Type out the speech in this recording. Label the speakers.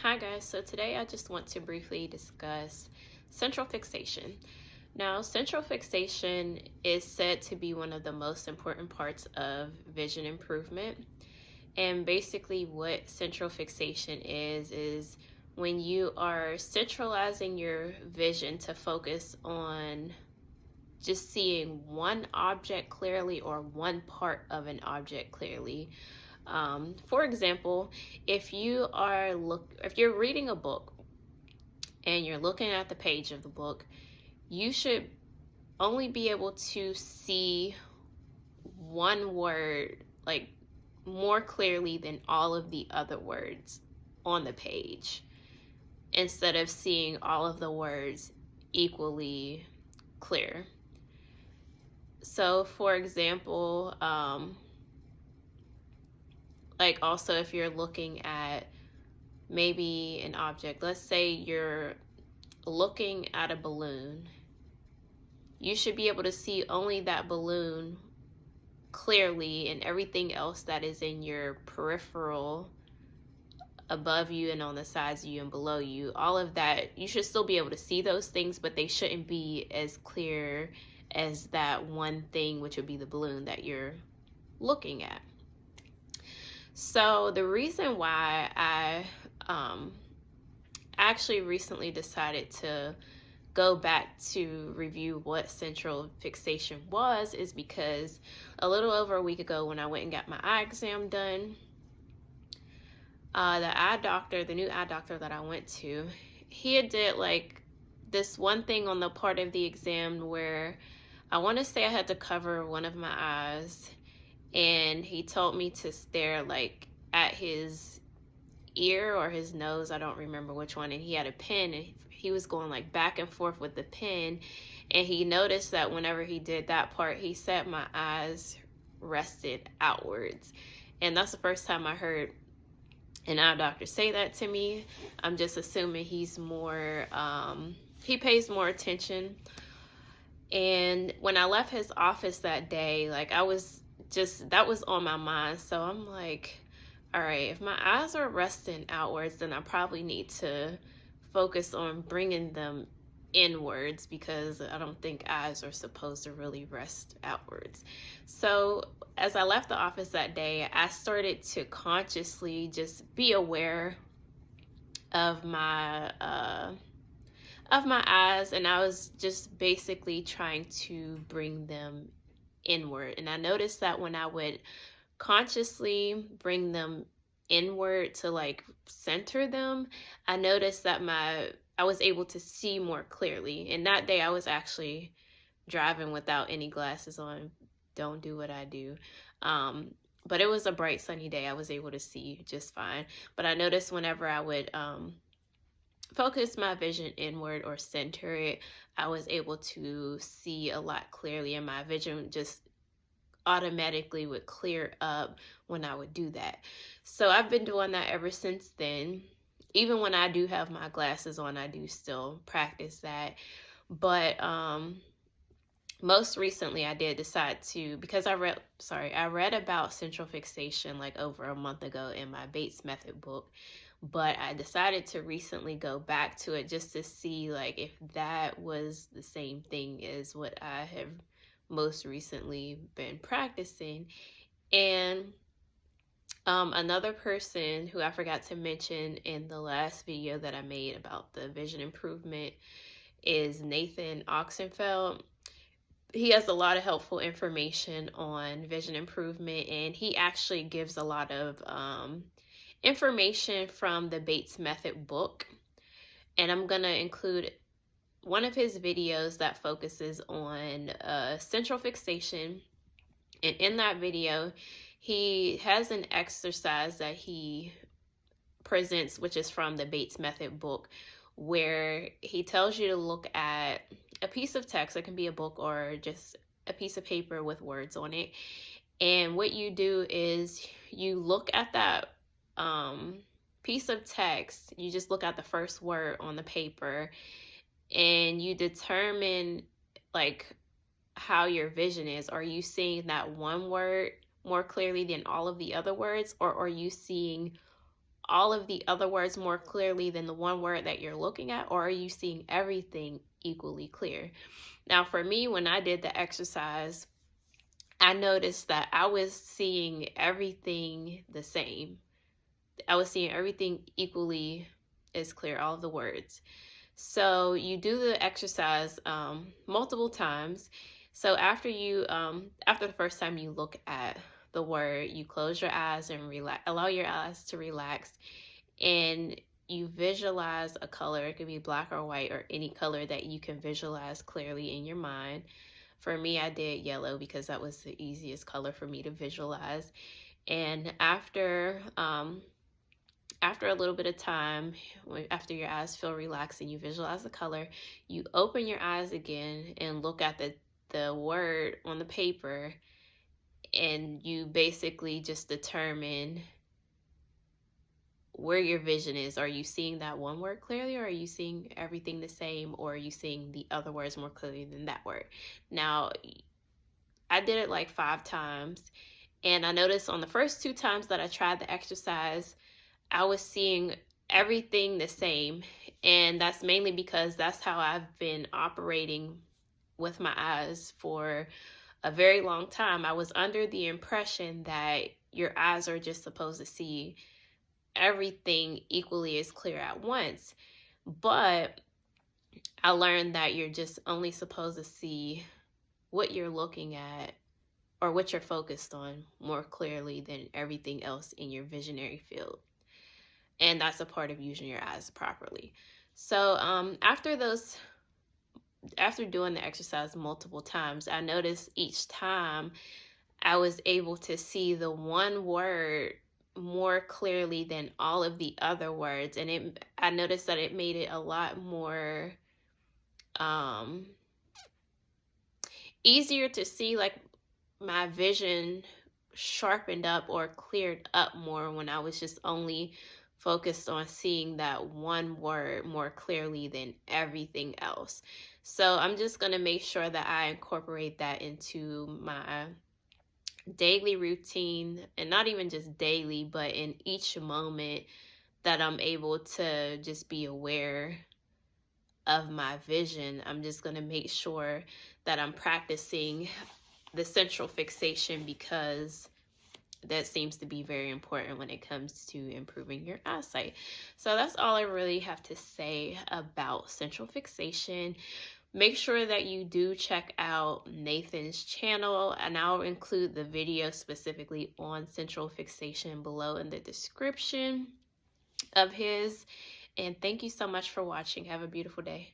Speaker 1: Hi guys, so today I just want to briefly discuss central fixation. Now, central fixation is said to be one of the most important parts of vision improvement. And basically what central fixation is when you are centralizing your vision to focus on just seeing one object clearly or one part of an object clearly. For example, if you're reading a book and you're looking at the page of the book, you should only be able to see one word like more clearly than all of the other words on the page, instead of seeing all of the words equally clear. So for example, like also if you're looking at maybe an object, let's say you're looking at a balloon, you should be able to see only that balloon clearly, and everything else that is in your peripheral above you and on the sides of you and below you, all of that, you should still be able to see those things, but they shouldn't be as clear as that one thing, which would be the balloon that you're looking at. So the reason why I actually recently decided to go back to review what central fixation was is because a little over a week ago when I went and got my eye exam done, the new eye doctor that I went to, he had did like this one thing on the part of the exam where I want to say I had to cover one of my eyes, and he told me to stare like at his ear or his nose, I don't remember which one, and he had a pen and he was going like back and forth with the pen, and he noticed that whenever he did that part, he said my eyes rested outwards. And that's the first time I heard an eye doctor say that to me. I'm just assuming he's more he pays more attention. And when I left his office that day, like that was on my mind. So I'm like, all right, if my eyes are resting outwards, then I probably need to focus on bringing them inwards, because I don't think eyes are supposed to really rest outwards. So as I left the office that day, I started to consciously just be aware of my eyes, and I was just basically trying to bring them inward. And I noticed that when I would consciously bring them inward to like center them, I noticed that I was able to see more clearly. And that day I was actually driving without any glasses on. Don't do what I do. But it was a bright sunny day. I was able to see just fine. But I noticed whenever I would focus my vision inward or center it, I was able to see a lot clearly, and my vision just automatically would clear up when I would do that. So I've been doing that ever since then. Even when I do have my glasses on, I do still practice that. But most recently I did decide to, because I read about central fixation like over a month ago in my Bates Method book, but I decided to recently go back to it just to see like if that was the same thing as what I have most recently been practicing. And another person who I forgot to mention in the last video that I made about the vision improvement is Nathan Oxenfeld. He has a lot of helpful information on vision improvement, and he actually gives a lot of information from the Bates Method book. And I'm gonna include one of his videos that focuses on central fixation. And in that video, he has an exercise that he presents, which is from the Bates Method book, where he tells you to look at a piece of text. It can be a book or just a piece of paper with words on it. And what you do is you look at that piece of text, you just look at the first word on the paper, and you determine like how your vision is. Are you seeing that one word more clearly than all of the other words, or are you seeing all of the other words more clearly than the one word that you're looking at, or are you seeing everything equally clear? Now, for me, when I did the exercise, I noticed that I was seeing everything the same. I was seeing everything equally as clear, all of the words. So you do the exercise multiple times. So after the first time you look at the word, you close your eyes and relax, allow your eyes to relax, and you visualize a color. It could be black or white or any color that you can visualize clearly in your mind. For me, I did yellow because that was the easiest color for me to visualize. And after a little bit of time, after your eyes feel relaxed and you visualize the color, you open your eyes again and look at the word on the paper, and you basically just determine where your vision is. Are you seeing that one word clearly, or are you seeing everything the same, or are you seeing the other words more clearly than that word? Now, I did it like 5 times, and I noticed on the first 2 times that I tried the exercise, I was seeing everything the same. And that's mainly because that's how I've been operating with my eyes for a very long time. I was under the impression that your eyes are just supposed to see everything equally as clear at once. But I learned that you're just only supposed to see what you're looking at or what you're focused on more clearly than everything else in your visionary field. And that's a part of using your eyes properly. So after doing the exercise multiple times, I noticed each time I was able to see the one word more clearly than all of the other words. And I noticed that it made it a lot more easier to see, like my vision sharpened up or cleared up more when I was just only focused on seeing that one word more clearly than everything else. So I'm just going to make sure that I incorporate that into my daily routine, and not even just daily, but in each moment that I'm able to just be aware of my vision. I'm just going to make sure that I'm practicing the central fixation, because that seems to be very important when it comes to improving your eyesight. So that's all I really have to say about central fixation. Make sure that you do check out Nathan's channel, and I'll include the video specifically on central fixation below in the description of his. And thank you so much for watching. Have a beautiful day.